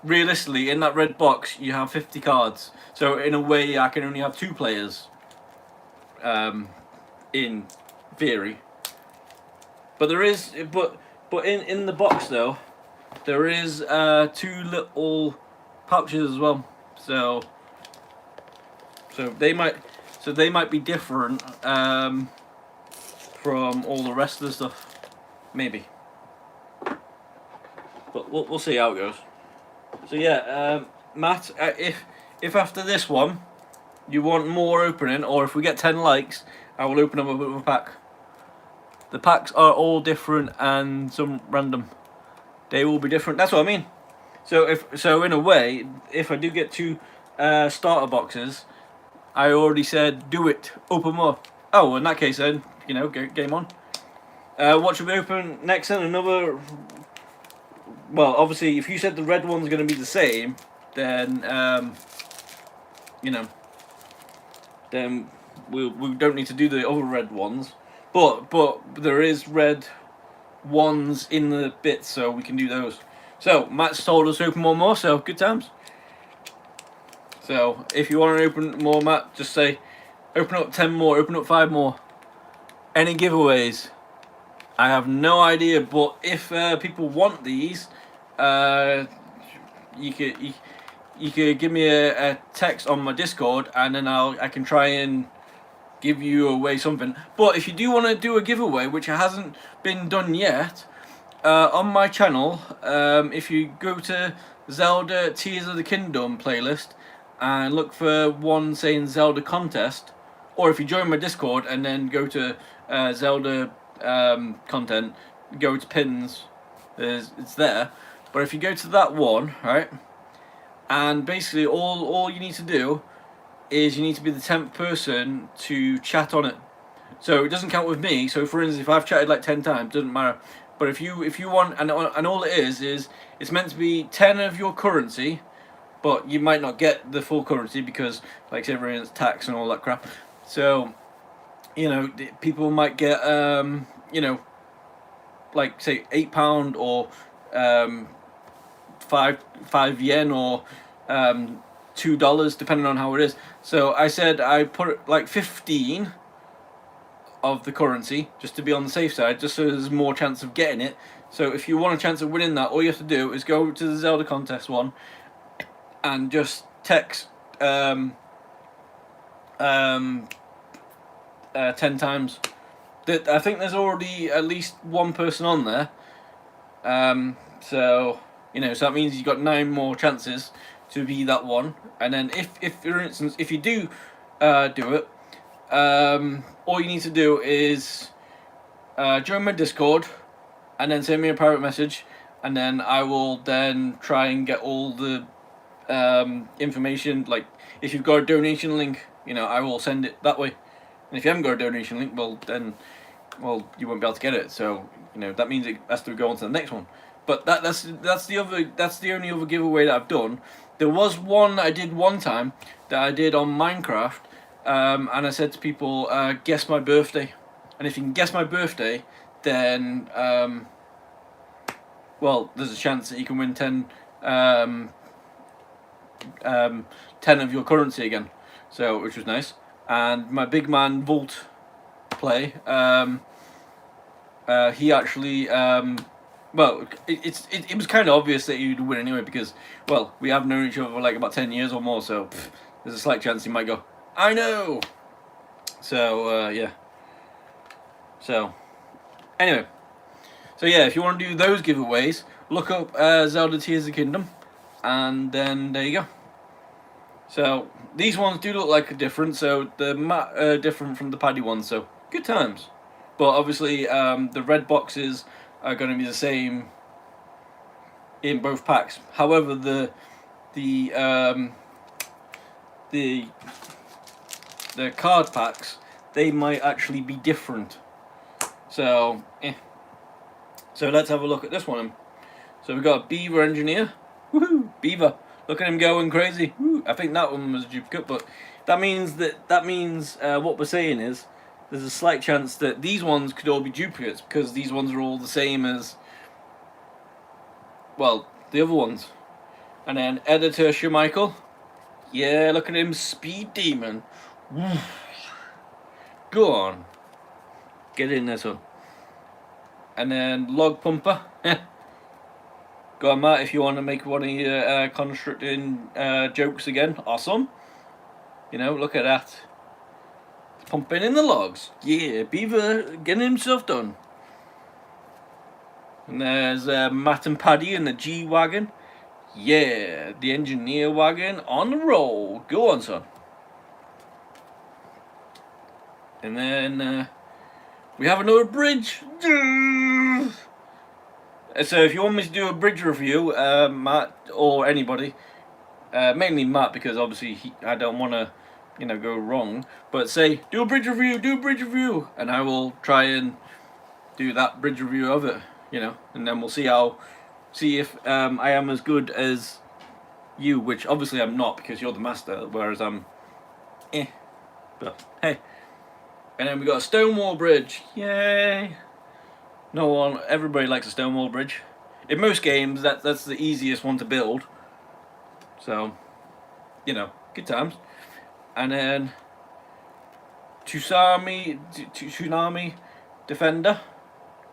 realistically, in that red box, you have 50 cards. So in a way, I can only have 2 players. In theory. But there is, but in the box though, there is 2 little pouches as well. So they might be different from all the rest of the stuff, maybe. But we'll see how it goes. So yeah, Matt, if after this one you want more opening, or if we get 10 likes, I will open up a bit of a pack. The packs are all different and some random. They will be different. That's what I mean. So in a way, if I do get 2 starter boxes, I already said do it. Open more. Oh, in that case then, you know, game on. What should we open next then? Another. Well, obviously, if you said the red one's going to be the same, then you know, then we don't need to do the other red ones. But there is red ones in the bits, so we can do those. So Matt's told us to open one more, so good times. So if you want to open more, Matt, just say open up 10 more, open up 5 more. Any giveaways? I have no idea, but if people want these, you could give me a text on my Discord, and then I can try and give you away something. But if you do want to do a giveaway, which hasn't been done yet, on my channel, if you go to Zelda Tears of the Kingdom playlist and look for one saying Zelda contest, or if you join my Discord and then go to Zelda content, go to pins, it's there. But if you go to that one, right, and basically all you need to do is you need to be the 10th person to chat on it. So it doesn't count with me. So for instance, if I've chatted like 10 times, doesn't matter. But if you want, and all it is it's meant to be 10 of your currency, but you might not get the full currency because, like, everyone's tax and all that crap. So, you know, people might get you know, like say £8 or 5 yen or $2, depending on how it is. So I said I put like 15 of the currency just to be on the safe side, just so there's more chance of getting it. So if you want a chance of winning that, all you have to do is go to the Zelda contest one and just text 10 times. I think there's already at least one person on there. So you know, so that means you've got 9 more chances to be that one. And then if for instance, if you do do it, all you need to do is join my Discord and then send me a private message, and then I will then try and get all the information. Like if you've got a donation link, you know, I will send it that way. And if you haven't got a donation link, well then, well, you won't be able to get it. So you know, that means it has to go on to the next one. But that's the only other giveaway that I've done. There was one I did one time that I did on Minecraft, and I said to people, guess my birthday, and if you can guess my birthday, then well, there's a chance that you can win 10 of your currency again. So, which was nice. And my big man Volt play, he actually, well, it was kind of obvious that he'd win anyway because, well, we have known each other for like about 10 years or more, so there's a slight chance he might go, I know! So, yeah. So, anyway. So yeah, if you want to do those giveaways, look up Zelda Tears of the Kingdom, and then there you go. So these ones do look like a different, so they're different from the Paddy ones, so good times. But obviously, the red boxes are going to be the same in both packs. However, the card packs, they might actually be different. So, So let's have a look at this one. So we've got a Beaver Engineer. Woohoo! Beaver. Look at him going crazy. Woo. I think that one was a duplicate, but that means what we're saying is there's a slight chance that these ones could all be duplicates because these ones are all the same as, well, the other ones. And then Editor Michael. Yeah, look at him, Speed Demon. Woo. Go on. Get in there, son. And then Log Pumper. Go on, Matt, if you want to make one of your constructing jokes again. Awesome. You know, look at that. Pumping in the logs. Yeah, Beaver getting himself done. And there's Matt and Paddy in the G-Wagon. Yeah, the Engineer Wagon on the roll. Go on, son. And then we have another bridge. So if you want me to do a bridge review, Matt or anybody, mainly Matt because obviously I don't want to, go wrong. But say do a bridge review, and I will try and do that bridge review of it, and then we'll see if I am as good as you, which obviously I'm not because you're the master, whereas I'm, But hey. And then we got a stone wall bridge. Yay! Everybody likes a stone wall bridge. In most games, that's the easiest one to build. So, good times. And then Tsunami Defender.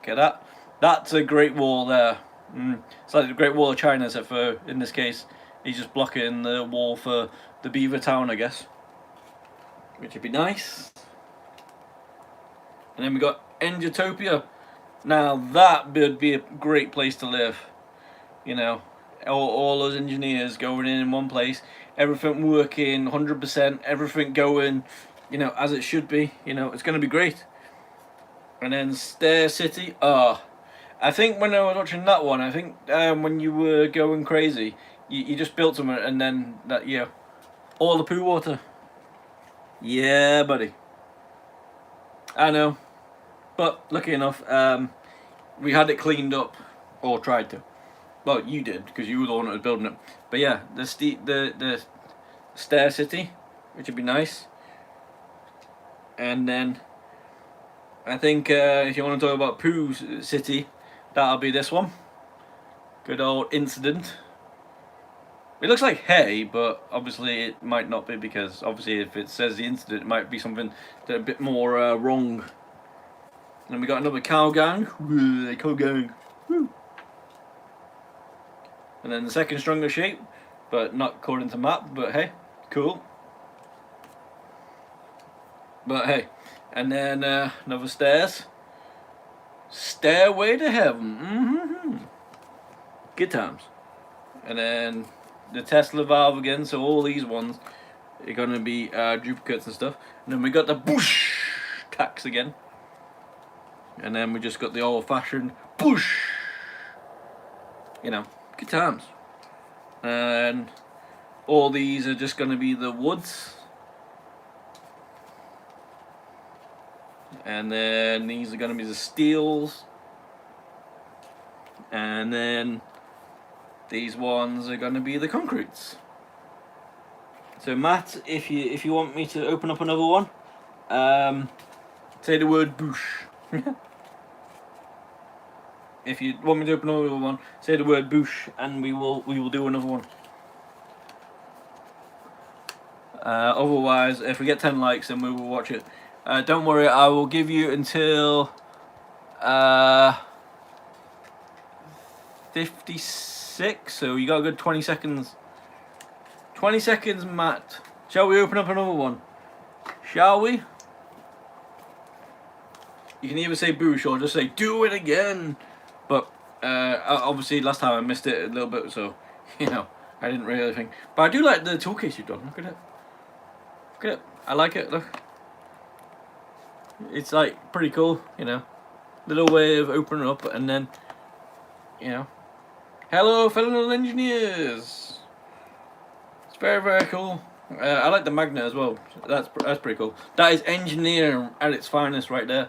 Get that? That's a Great Wall there. It's like the Great Wall of China, except for in this case, he's just blocking the wall for the Beaver Town, I guess. Which would be nice. And then we got Engertopia. Now that would be a great place to live. All those engineers going in one place, everything working 100%, everything going, as it should be. It's going to be great. And then Stair City. I think when I was watching that one, I think when you were going crazy, you just built something and then all the poo water. Yeah, buddy. I know, but lucky enough, we had it cleaned up, or tried to. Well, you did because you were the one that was building it. But yeah, the Stair City, which would be nice. And then I think if you want to talk about Pooh City, that'll be this one. Good old Incident. It looks like hay, but obviously it might not be because obviously if it says the Incident, it might be something that's a bit more wrong. And then we got another Cow Gang. Cow Gang. Woo. And then the second strongest shape, but not according to map, but hey, cool. But hey, and then another stairs. Stairway to Heaven. Good times. And then the Tesla valve again, so all these ones are going to be duplicates and stuff. And then we got the Bush tax again. And then we just got the old-fashioned Bush. Good times. And all these are just going to be the woods. And then these are going to be the steels. and then these ones are going to be the concretes. So Matt, if you want me to open up another one, say the word boosh. If you want me to open another one, say the word boosh, and we will do another one. Otherwise, if we get 10 likes, then we will watch it. Don't worry, I will give you until 56. So you got a good 20 seconds. 20 seconds, Matt. Shall we open up another one? Shall we? You can either say boosh or just say do it again. But obviously last time I missed it a little bit, so you know I didn't really think. But I do like the tool case you've done. Look at it. Look at it. I like it. Look. It's like pretty cool, you know. Little way of opening up, and then you know. Hello, fellow engineers. It's very cool. I like the magnet as well. That's pretty cool. That is engineering at its finest right there.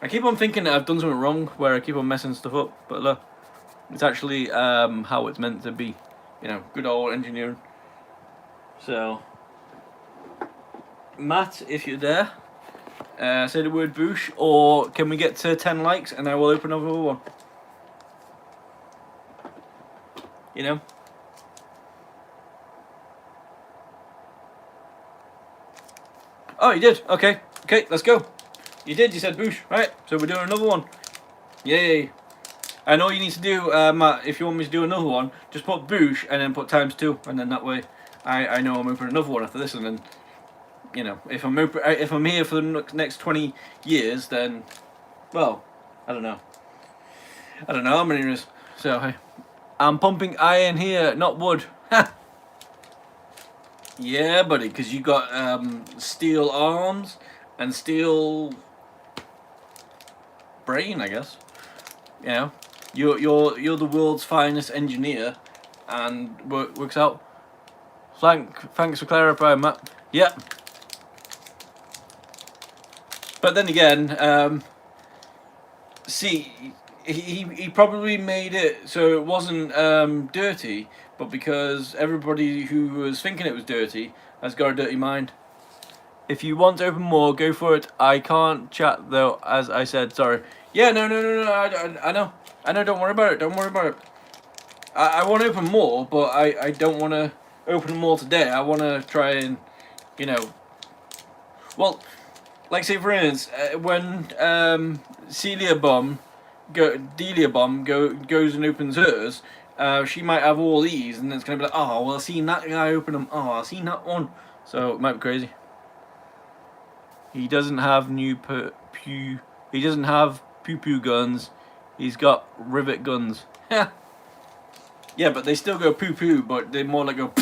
I keep on thinking that I've done something wrong, where I keep on messing stuff up, but look, it's actually how it's meant to be. You know, good old engineering. So, Matt, if you're there, say the word boosh, or can we get to 10 likes and I will open another one. You know? Oh, you did? Okay, let's go. You did, you said boosh. Right, so we're doing another one. Yay. And all you need to do, Matt, if you want me to do another one, just put boosh and then put ×2, and then that way I know I'm opening another one after this, and then, you know, if I'm here for the next 20 years, then, well, I don't know how many there is. So, hey, I'm pumping iron here, not wood. Yeah, buddy, because you got steel arms and steel brain, I guess. You know, you're the world's finest engineer, and works out. Thanks for clarifying, Matt. Yeah. But then again, see, he probably made it so it wasn't dirty, but because everybody who was thinking it was dirty has got a dirty mind. If you want to open more, go for it. I can't chat though, as I said. Sorry. Yeah, no. I know. Don't worry about it. I want to open more, but I don't want to open more today. I want to try and, you know. Well, like say for instance, when Delia Bomb goes and opens hers, she might have all these, and it's gonna be like, oh well, I seen that guy open them. Oh, I seen that one. So it might be crazy. He doesn't have He doesn't have pew guns. He's got rivet guns. Yeah, but they still go poo poo, but they more like go.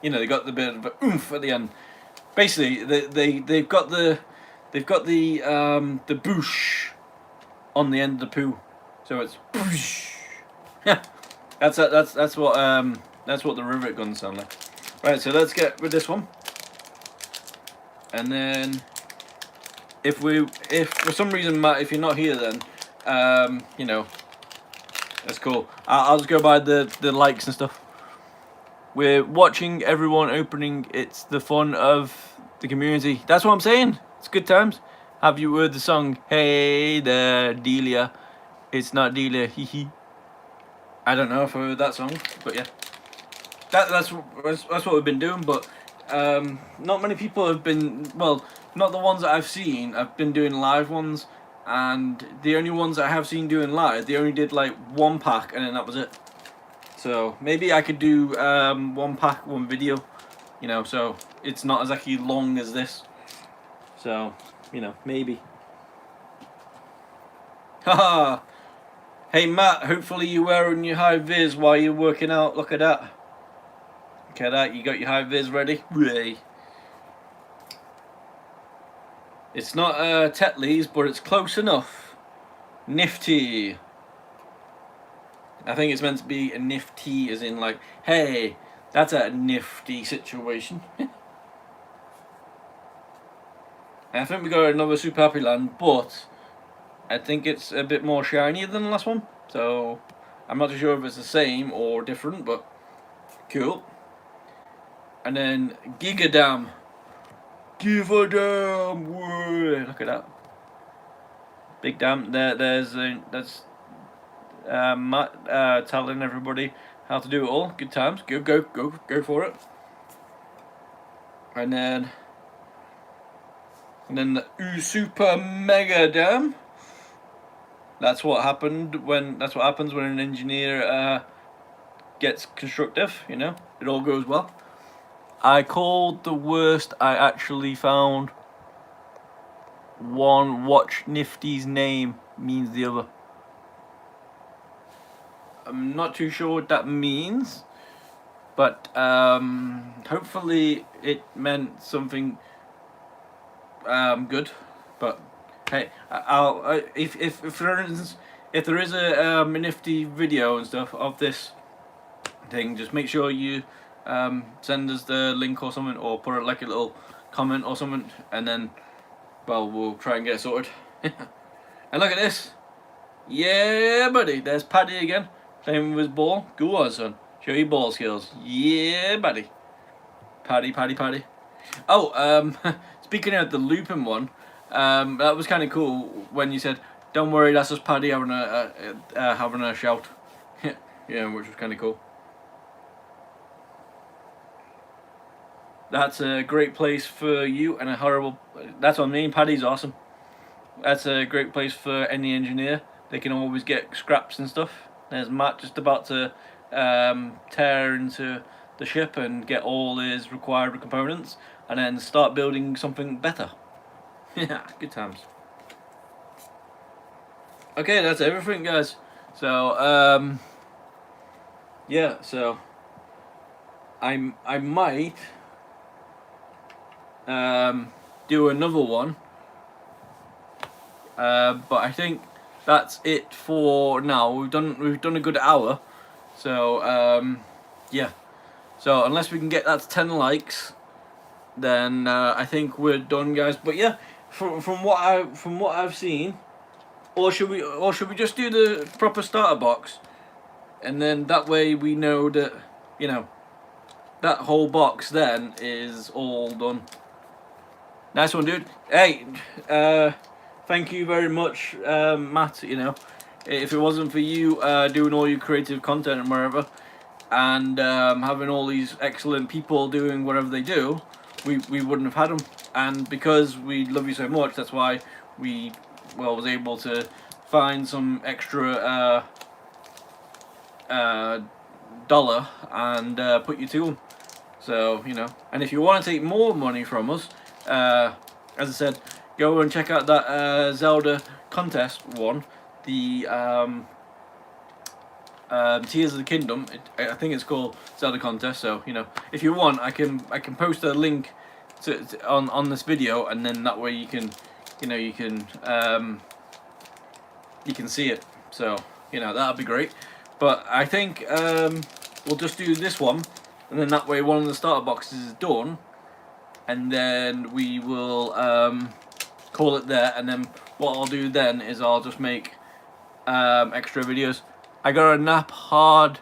You know, they got the bit of oomph at the end. Basically, they've got the boosh on the end of the poo, so it's boosh. Yeah, that's what the rivet guns sound like. Right, so let's get with this one. And then, if for some reason, Matt, if you're not here, then, you know, that's cool. I'll just go by the likes and stuff. We're watching everyone opening. It's the fun of the community. That's what I'm saying. It's good times. Have you heard the song, Hey There, Delia? It's not Delia, hee hee. I don't know if I heard that song, but yeah. That's what we've been doing, but not many people have been, well, not the ones that I've seen. I've been doing live ones, and the only ones I have seen doing live, they only did like 1 pack, and then that was it. So maybe I could do 1 pack, 1 video, you know, so it's not exactly long as this. So, you know, maybe. Haha. Hey Matt, hopefully you're wearing your high vis while you're working out. Look at that. Look at that, you got your high vis ready? Ray. It's not Tetley's, but it's close enough. Nifty. I think it's meant to be a nifty, as in like, hey, that's a nifty situation. I think we got another Super Happy Land, but I think it's a bit more shiny than the last one, so I'm not too sure if it's the same or different, but cool. And then Gigadam. Give a damn! Whoa, look at that. Big dam. That's Matt telling everybody how to do it all. Good times. Go for it. And then the Super Mega Dam. That's what happens when an engineer gets constructive. You know, it all goes well. I called the worst I actually found. One watch Nifty's name means the other. I'm not too sure what that means, but hopefully it meant something good. But hey, if for instance, if there is a Nifty video and stuff of this thing, just make sure you send us the link or something, or put like a little comment or something, and then, well, we'll try and get it sorted. And look at this. Yeah, buddy. There's Paddy again, playing with his ball. Go on, son. Show your ball skills. Yeah, buddy. Paddy. Oh, speaking of the looping one, that was kind of cool when you said, "Don't worry, that's just Paddy having a shout." Yeah, which was kind of cool. That's a great place for you, and a horrible. That's what I mean. Paddy's awesome. That's a great place for any engineer. They can always get scraps and stuff. There's Matt just about to tear into the ship and get all his required components, and then start building something better. Yeah, good times. Okay, that's everything, guys. So yeah, so I might do another one, but I think that's it for now. We've done a good hour, so yeah. So unless we can get that to 10 likes, then I think we're done, guys. But yeah, from what I've seen, or should we just do the proper starter box, and then that way we know that, you know, that whole box then is all done. Nice one, dude. Hey, thank you very much, Matt. You know, if it wasn't for you doing all your creative content and wherever, and having all these excellent people doing whatever they do, we wouldn't have had them. And because we love you so much, that's why we was able to find some extra dollar and put you to them. So, you know, and if you want to take more money from us, as I said, go and check out that Zelda contest one, the Tears of the Kingdom. I think it's called Zelda contest. So, you know, if you want, I can post a link on this video, and then that way you can, you know, you can see it. So, you know, that'd be great. But I think we'll just do this one, and then that way one of the starter boxes is done, and then we will call it there. And then what I'll do then is I'll just make extra videos. I gotta nap hard.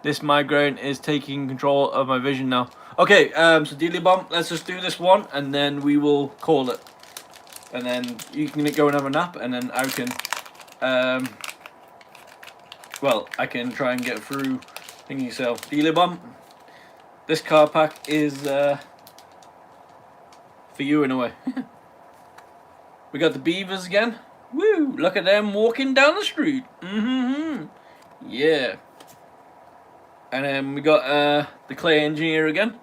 This migraine is taking control of my vision now. Okay, so Dealy Bomb, let's just do this one, and then we will call it. And then you can go and have a nap, and then I can, well, I can try and get through thingy. So, Dealy Bomb, this car pack is for you in a way. We got the beavers again. Woo! Look at them walking down the street. Yeah. And then we got the clay engineer again,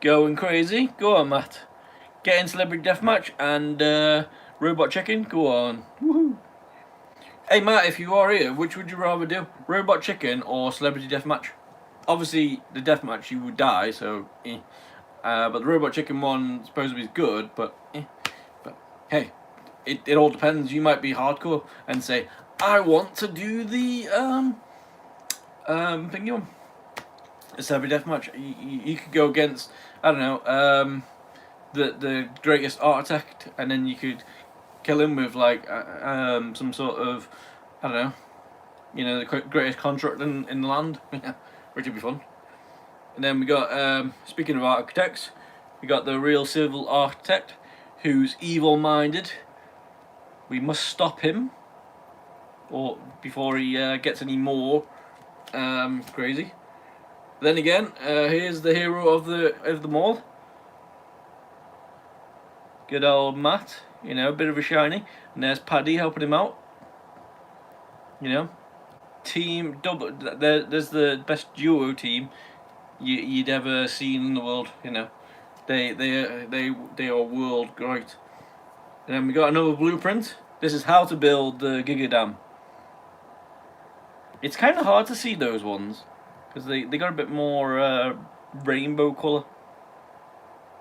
going crazy. Go on, Matt. Getting celebrity deathmatch and robot chicken. Go on. Woohoo! Hey Matt, if you are here, which would you rather do? Robot chicken or celebrity deathmatch? Obviously, the deathmatch you would die, so but the robot chicken one supposedly is good, but But hey, it all depends. You might be hardcore and say, I want to do the thingy one. A celebrity deathmatch. You could go against, I don't know, the greatest architect, and then you could kill him with like some sort of, I don't know, you know, the greatest contract in the land, which would be fun. And then we got, speaking of architects, we got the real civil architect, who's evil-minded. We must stop him, or before he gets any more crazy. Then again, here's the hero of them all. Good old Matt, you know, a bit of a shiny. And there's Paddy helping him out. You know, team double. There's the best duo team you'd ever seen in the world. You know, they are world great. And then we got another blueprint. This is how to build the Giga Dam. It's kind of hard to see those ones because they got a bit more rainbow color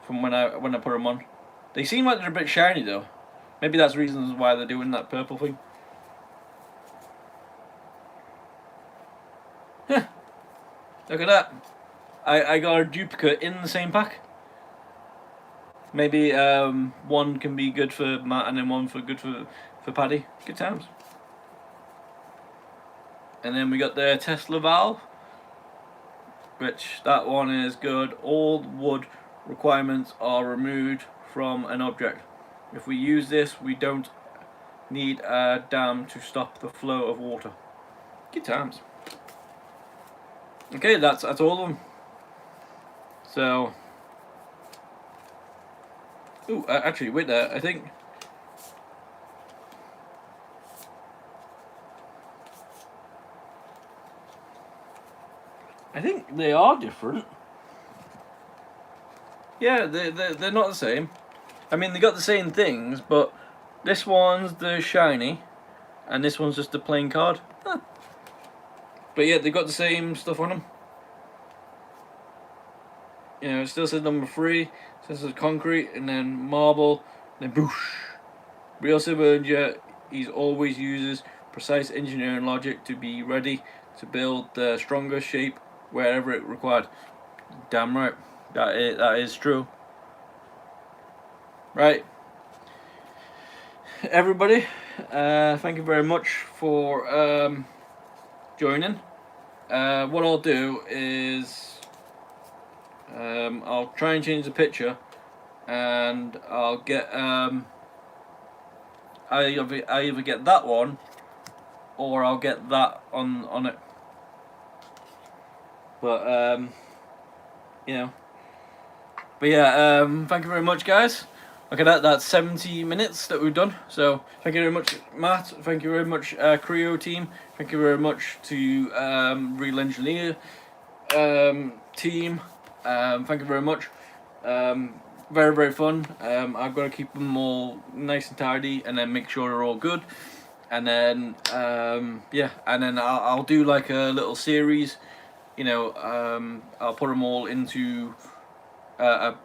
from when I put them on. They seem like they're a bit shiny though. Maybe that's reasons why they're doing that purple thing. Look at that. I got a duplicate in the same pack. Maybe one can be good for Matt and then one good for Paddy. Good times. And then we got the Tesla valve, which that one is good. All wood requirements are removed from an object. If we use this, we don't need a dam to stop the flow of water. Good times. Okay, that's all of them. So, ooh, actually, wait there. I think they are different. Yeah, they're not the same. I mean, they got the same things, but this one's the shiny, and this one's just a plain card. Huh. But yeah, they got the same stuff on them. You know, it still says number 3. It says concrete, and then marble, and then boosh. Real Silverlegier, he always uses precise engineering logic to be ready to build the strongest shape wherever it required. Damn right, that is true. Right, everybody, thank you very much for joining. What I'll do is I'll try and change the picture, and I'll get I either get that one or I'll get that on it. But you know, but yeah, thank you very much, guys. Okay, that's 70 minutes that we've done. So thank you very much, Matt. Thank you very much, Creo team. Thank you very much to Real Engineer team. Thank you very much. Very, very fun. I've got to keep them all nice and tidy, and then make sure they're all good. And then yeah, and then I'll do like a little series. You know, I'll put them all into a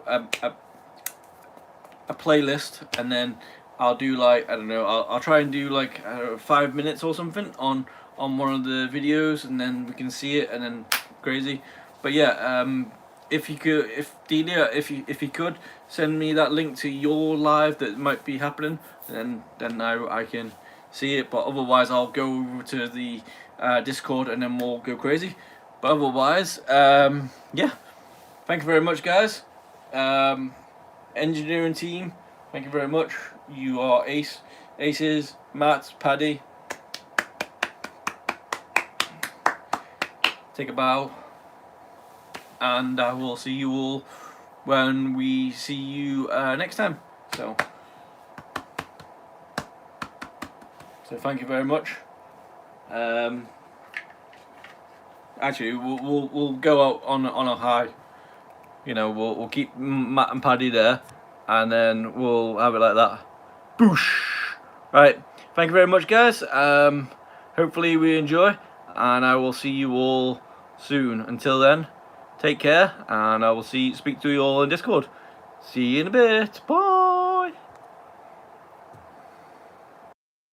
playlist, and then I'll do like, I don't know, I'll try and do like 5 minutes or something on one of the videos, and then we can see it, and then crazy. But yeah, if you could, if Delia, if you could send me that link to your live that might be happening, then I can see it. But otherwise, I'll go over to the Discord, and then we'll go crazy. But otherwise, yeah, thank you very much, guys. Engineering team, thank you very much. You are aces. Matt, Paddy, take a bow, and I will see you all when we see you next time. So thank you very much. Actually, we'll go out on a high. You know, we'll keep Matt and Paddy there, and then we'll have it like that. Boosh! Right, thank you very much, guys. Hopefully we enjoy, and I will see you all soon. Until then, take care, and I will speak to you all in Discord. See you in a bit. Bye!